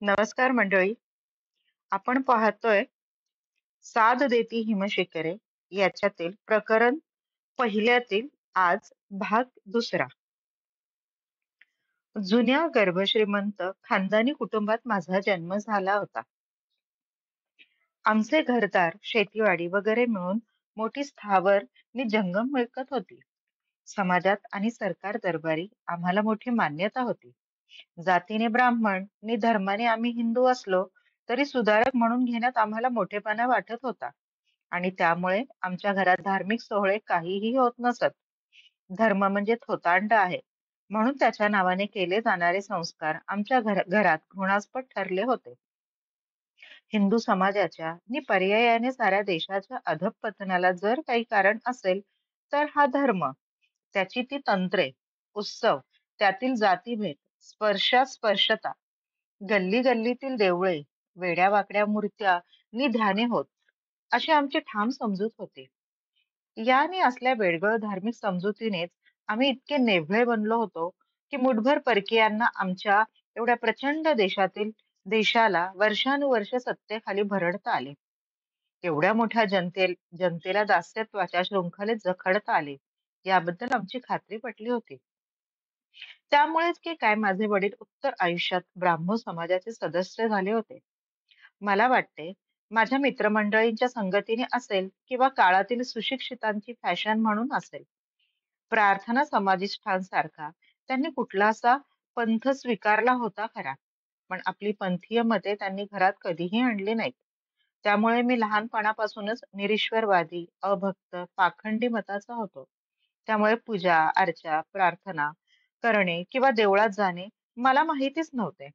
नमस्कार मंडळी. आपण पाहतोय साद देती हिमशिखरे याच्यातील प्रकरण पहिल्यातील आज भाग दुसरा. जुन्या गर्भश्रीमंत खानदानी कुटुंबात माझा जन्म झाला होता. आमचे घरदार, शेतीवाडी वगैरे मिळून मोठी स्थावर नि जंगम मिळकत होती. समाजात आणि सरकार दरबारी आम्हाला मोठी मान्यता होती. जातीने ब्राह्मण नि धर्माने आम्ही हिंदू असलो तरी सुधारक म्हणून घेण्यात आम्हाला मोठेपणा वाटत होता आणि त्यामुळे आमच्या घरात धार्मिक सोहळे काहीही होत नसत. धर्म म्हणजे थोतांड आहे म्हणून त्याच्या नावाने केले जाणारे संस्कार आमच्या घरात घृणास्पद ठरले होते. हिंदू समाजाच्या नि पर्यायाने साऱ्या देशाच्या अधःपतनाला जर काही कारण असेल तर हा धर्म, त्याची ती तंत्रे, उत्सव, त्यातील जातीभेद, स्पर्शास्पर्शता, गल्ली गल्लीतील देवळे, वेड्या-वाकड्या मूर्त्या नि ध्याने होत, अशी आमची ठाम समजूत होती. या आणि असल्या बेडगळ धार्मिक समजुतीनेच आम्ही इतके नेभळे बनलो होतो की मुठभर परकीयांना आमच्या एवढ्या प्रचंड देशाला वर्षानुवर्ष सत्तेखाली भरडता आले. एवढ्या मोठ्या जनतेला दास्यत्वाच्या शृंखलेत जखडता आले, याबद्दल आमची खात्री पटली होती. त्यामुळेच की काय माझे वडील उत्तर आयुष्यात ब्राह्मो समाजाचे सदस्य झाले होते. मला वाटते माझ्या मित्रमंडळींच्या संगतीने असेल किंवा काळातील सुशिक्षितांची फॅशन म्हणून असेल. प्रार्थना समाधिष्ठांसारखा त्यांनी कुठलासा पंथ स्वीकारला होता खरा, पण आपली पंथीय मते त्यांनी घरात कधीही आणली नाहीत. त्यामुळे मी लहानपणापासूनच निरीश्वरवादी, अभक्त, पाखंडी मताचा होतो. त्यामुळे पूजा, अर्चा, प्रार्थना करणे किंवा देवळात जाणे मला माहितीच नव्हते.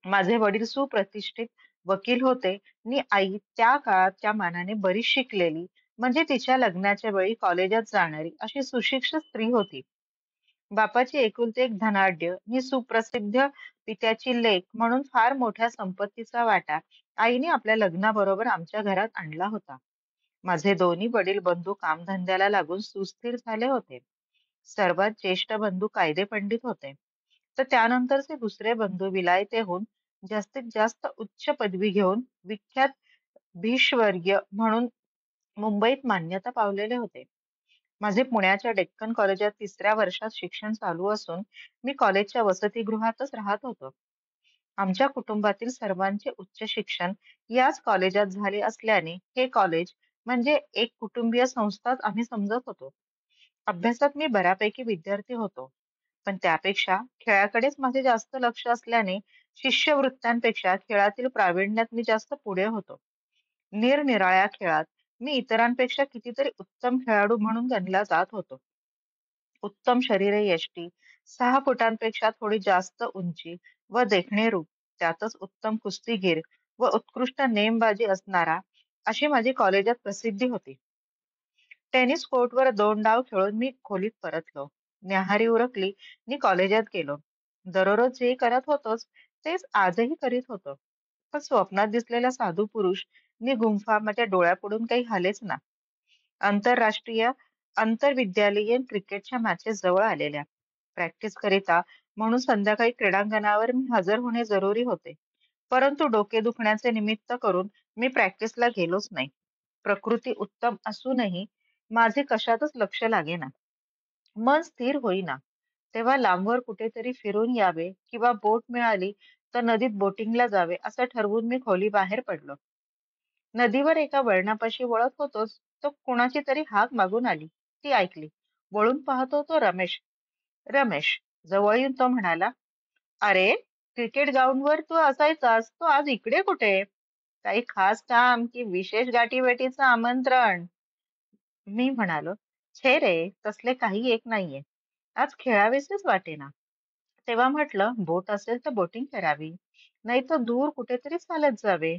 माझे वडील सुप्रतिष्ठित वकील होते आणि आई त्या काळात त्या मानाने बरीच शिकलेली, म्हणजे तिच्या लग्नाच्या वेळी कॉलेजात जाणारी अशी सुशिक्षित स्त्री होती. बापाची एकुलती एक धनाढ्य आणि सुप्रसिद्ध पित्याची लेक म्हणून फार मोठ्या संपत्तीचा वाटा आईने आपल्या लग्नाबरोबर आमच्या घरात आणला होता. माझे दोन्ही वडील बंधू कामधंद्याला लागून सुस्थिर झाले होते. सर्वात ज्येष्ठ बंधू कायदेपंडित होते, तर त्यानंतरचे दुसरे बंधू विलायतेहून जास्तीत जास्त उच्च पदवी घेऊन विख्यात भीष्वर्गीय म्हणून मुंबईत मान्यता पावलेले होते. माझे पुण्याच्या डेक्कन कॉलेजात तिसऱ्या वर्षात शिक्षण चालू असून मी कॉलेजच्या वसतिगृहातच राहत होतो. आमच्या कुटुंबातील सर्वांचे उच्च शिक्षण याच कॉलेजात झाले असल्याने हे कॉलेज म्हणजे एक कुटुंबीय संस्थाच आम्ही समजत होतो. अभ्यासात मी बऱ्यापैकी विद्यार्थी होतो, पण त्यापेक्षा खेळाकडेच माझे जास्त लक्ष असल्याने शिष्यवृत्त्यांपेक्षा खेळातील प्रावीण्यात मी जास्त पुढे होतो. निरनिराळ्या खेळात मी इतरांपेक्षा कितीतरी उत्तम खेळाडू म्हणून गणला जात होतो. उत्तम शरीरयष्टी, 6 फुटांपेक्षा थोडी जास्त उंची व देखणे रूप, त्यातच उत्तम कुस्तीगीर व उत्कृष्ट नेमबाजी असणारा, अशी माझी कॉलेजात प्रसिद्धी होती. टेनिस कोर्टवर 2 डाव खेळून मी खोलीत परतलो. न्याहारी उरकली नि कॉलेजात गेलो. दररोज जे करत होतोच तेच आजही करीत होतो. पण स्वप्नात दिसलेला साधू पुरुष नि गुंफा माझ्या डोळ्यापुढून काही हालेच ना. आंतरराष्ट्रीय आंतरविद्यालयीन क्रिकेटच्या मॅचेस जवळ आलेल्या. प्रॅक्टिस करिता म्हणून संध्याकाळी क्रीडांगणावर मी हजर होणे जरुरी होते. परंतु डोके दुखण्याचे निमित्त करून मी प्रॅक्टिसला गेलोच नाही. प्रकृती उत्तम असूनही माझे कशातच लक्ष लागेना. मन स्थिर होईना. तेव्हा लांबवर कुठेतरी फिरून यावे किंवा बोट मिळाली तर नदीत बोटिंगला जावे असं ठरवून मी खोलीबाहेर पडलो. नदीवर एका वळणापाशी वळत होतोच, तो कुणाची तरी हाक मागून आली. ती ऐकली. वळून पाहतो तो रमेश. रमेश जवळ येऊन तो म्हणाला, "अरे, क्रिकेट ग्राउंडवर तू असायचास, तू आज इकडे कुठे? काही खास काम की विशेष गाठीभेटीचं आमंत्रण?" मी म्हणालो, "छे रे, तसले काही एक नाहीये. आज खेळावेसेच वाटेना." तेव्हा म्हटलं, "बोट असेल तर बोटिंग करावी, नाही तर दूर कुठेतरी चालत जावे."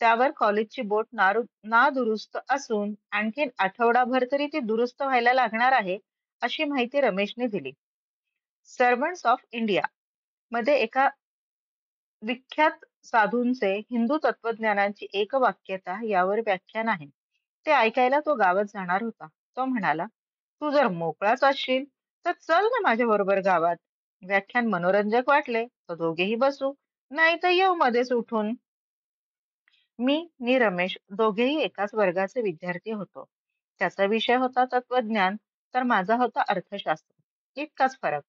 त्यावर कॉलेजची बोट नादुरुस्त असून आणखीन आठवडाभर तरी ती दुरुस्त व्हायला लागणार आहे, अशी माहिती रमेशने दिली. सर्वंट्स ऑफ इंडिया मध्ये एका विख्यात साधूंचे हिंदू तत्वज्ञानाची एकवाक्यता यावर व्याख्यान आहे. ते ऐकायला तो गावात जाणार होता. तो म्हणाला, "तू जर मोकळाच असशील तर चल ना माझ्या बरोबर गावात." व्याख्यान मनोरंजक वाटले तर दोघेही बसू, नाही तर येऊ मध्येच उठून. मी आणि रमेश दोघेही एकाच वर्गाचे विद्यार्थी होतो. त्याचा विषय होता तत्वज्ञान, तर माझा होता अर्थशास्त्र. इतकाच फरक.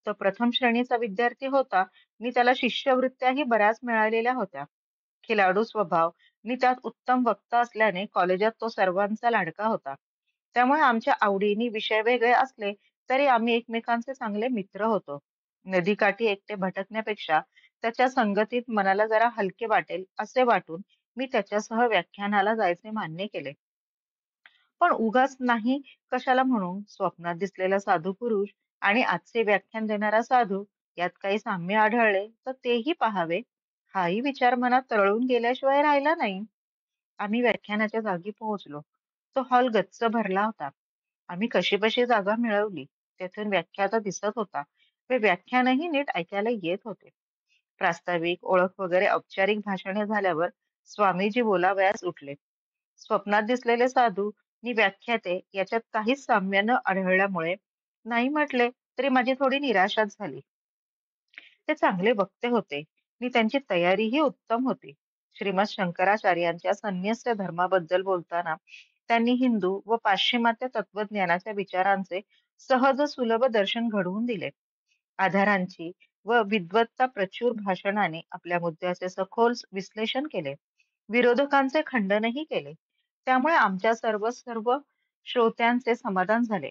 तो प्रथम श्रेणीचा विद्यार्थी होता आणि त्याला शिष्यवृत्त्याही बऱ्याच मिळालेल्या होत्या. खिलाडू स्वभाव आणि त्यात उत्तम वक्ता असल्याने कॉलेजात तो सर्वांचा लाडका होता. त्यामुळे आमच्या आवडीनी विषय वेगळे असले तरी आम्ही एकमेकांचे चांगले मित्र होतो. नदीकाठी एकटे भटकण्यापेक्षा त्याच्या संगतीत मनाला जरा हलके वाटेल असे वाटून मी त्याच्यासह व्याख्यानाला जायचे मान्य केले. पण उगाच नाही कशाला म्हणू, स्वप्नात दिसलेला साधू पुरुष आणि आजचे व्याख्यान देणारा साधू यात काही साम्य आढळले तर तेही पाहावे, हाही विचार मनात तरळून गेल्याशिवाय राहिला नाही. आम्ही व्याख्यानाच्या जागी पोहोचलो. तो हॉल गच्च भरला होता. आम्ही कशीबशी जागा मिळवली. तेथून व्याख्याता दिसत होता. ते व्याख्यानही नीट ऐकायला येत होते. प्रास्ताविक, ओळख वगैरे औपचारिक भाषणे झाल्यावर स्वामीजी बोलावयास उठले. स्वप्नात दिसलेले साधू नि व्याख्याते याच्यात काहीच साम्य न आढळल्यामुळे नाही म्हटले तरी माझी थोडी निराशाच झाली. ते चांगले वक्ते होते आणि त्यांची तयारीही उत्तम होती. श्रीमद शंकराचार्यांच्या संन्यस्त धर्माबद्दल बोलताना त्यांनी हिंदू व पाश्चिमात्य तत्वज्ञानाच्या विचारांचे सहज सुलभ दर्शन घडवून दिले. आधारांची व विद्वत्ता प्रचूर भाषणाने आपल्या मुद्द्याचे सखोल विश्लेषण केले. विरोधकांचे खंडनही केले. त्यामुळे आमच्या सर्व सर्व श्रोत्यांचे समाधान झाले.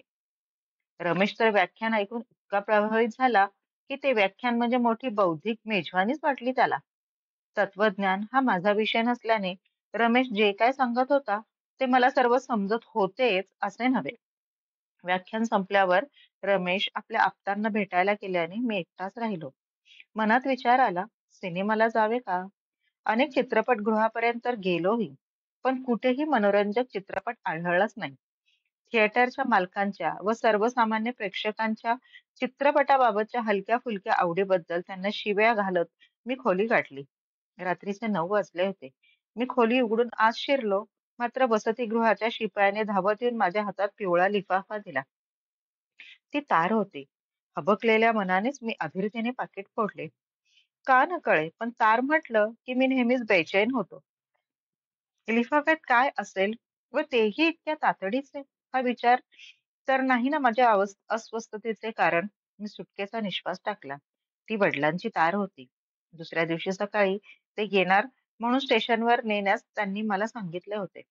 रमेश तर व्याख्यान ऐकून इतका प्रभावित झाला की ते व्याख्यान म्हणजे मोठी बौद्धिक मेजवानीच वाटली त्याला. तत्वज्ञान हा माझा विषय नसल्याने रमेश जे काय सांगत होता ते मला सर्व समजत होतेच असे नव्हे. व्याख्यान संपल्यावर रमेश आपल्या आप्तांना भेटायला गेल्याने मी एकटाच राहिलो. मनात विचार आला, सिनेमाला जावे का? अनेक चित्रपटगृहापर्यंत तर गेलोही, पण कुठेही मनोरंजक चित्रपट आढळलाच नाही. थिएटरच्या मालकांच्या व सर्वसामान्य प्रेक्षकांच्या चित्रपटाबाबतच्या हलक्या-फुलक्या आवडीबद्दल त्यांना शिव्या घालत मी खोली गाठली. रात्रीचे 9 वाजले होते. मी खोली उघडून आत शिरलो, मात्र वसतिगृहाच्या शिपायाने धावत येऊन माझ्या हातात पिवळा लिफाफा दिला. ती तार होती. हबकलेल्या मनानेच मी अधीरतेने पाकीट फोडले. का न कळे, पण तार म्हटलं की मी नेहमीच बेचैन होतो. लिफाफ्यात काय असेल व तेही इतक्या तातडीचे, हा विचार तर नाही ना माझ्या अस्वस्थतेचे कारण. मी सुटकेचा निश्वास टाकला. ती वडिलांची तार होती. दुसऱ्या दिवशी सकाळी ते येणार म्हणून स्टेशनवर नेण्यास त्यांनी मला सांगितले होते.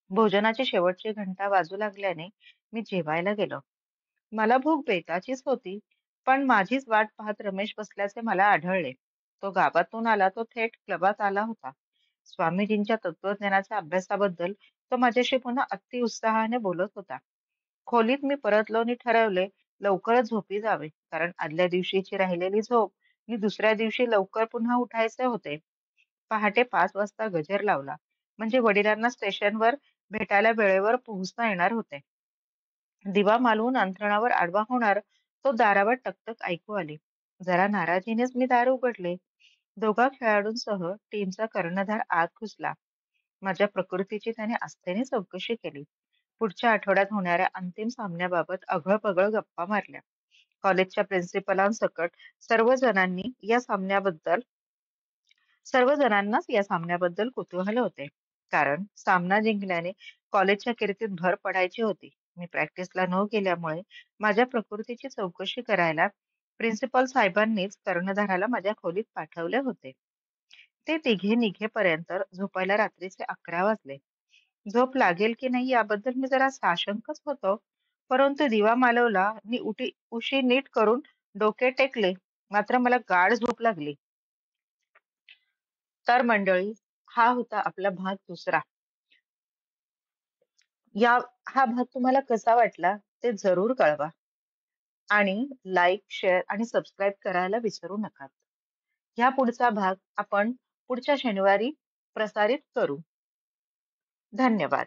भोजनाची शेवटची घंटा वाजू लागल्याने मी जेवायला गेलो. मला भूक बेताचीच होती, पण माझीच वाट पाहत रमेश बसल्याचे मला आढळले. तो गावातून आला तो थेट क्लबात आला होता. स्वामीजींच्या तत्वज्ञानाच्या अभ्यासाबद्दल तो माझ्याशी पुन्हा अति उत्साहाने बोलत होता. खोलीत मी परतलो आणि ठरवले लवकरच झोपी जावे, कारण आदल्या दिवशीची राहिलेली झोप आणि दुसऱ्या दिवशी लवकर पुन्हा उठायचे होते. पहाटे 5 वाजता गजर लावला, म्हणजे वडिलांना स्टेशनवर भेटायला वेळेवर पोहोचता येणार होते. दिवा मालवून अंथरुणावर आडवा होणार तो दारावर टकटक ऐकू आली. जरा नाराजीनेच मी दार उघडले. दोघा खेळाडूंसह टीमचा कर्णधार आत घुसला. माझ्या प्रकृतीची त्याने आस्थेने चौकशी केली. पुढच्या आठवड्यात होणाऱ्या अंतिम सामन्याबाबत अघळपघळ गप्पा मारल्या. कॉलेजच्या प्रिन्सिपलांसकट सर्व जणांनी या सामन्याबद्दल सर्व जणांनाच या सामन्याबद्दल कुतूहल होते. कारण सामना जिंकल्याने कॉलेजच्या कीर्तीत भर पडायची होती. मी प्रॅक्टिसला न गेल्यामुळे माझ्या प्रकृतीची चौकशी करायला प्रिन्सिपल साहेबांनीच कर्णधाराला माझ्या खोलीत पाठवले होते. ते तिघे निघेपर्यंत झोपायला रात्रीचे 11 वाजले. झोप लागेल की नाही याबद्दल मी जरा साशंकच होतो. परंतु दिवा मालवला आणि उशी नीट करून डोके टेकले, मात्र मला गाढ झोप लागली. तर मंडळी, हा होता आपला भाग दुसरा. या हा भाग तुम्हाला कसा वाटला ते जरूर कळवा आणि लाईक, शेअर आणि सबस्क्राईब करायला विसरू नका. ह्या पुढचा भाग आपण पुढच्या शनिवारी प्रसारित करू. धन्यवाद.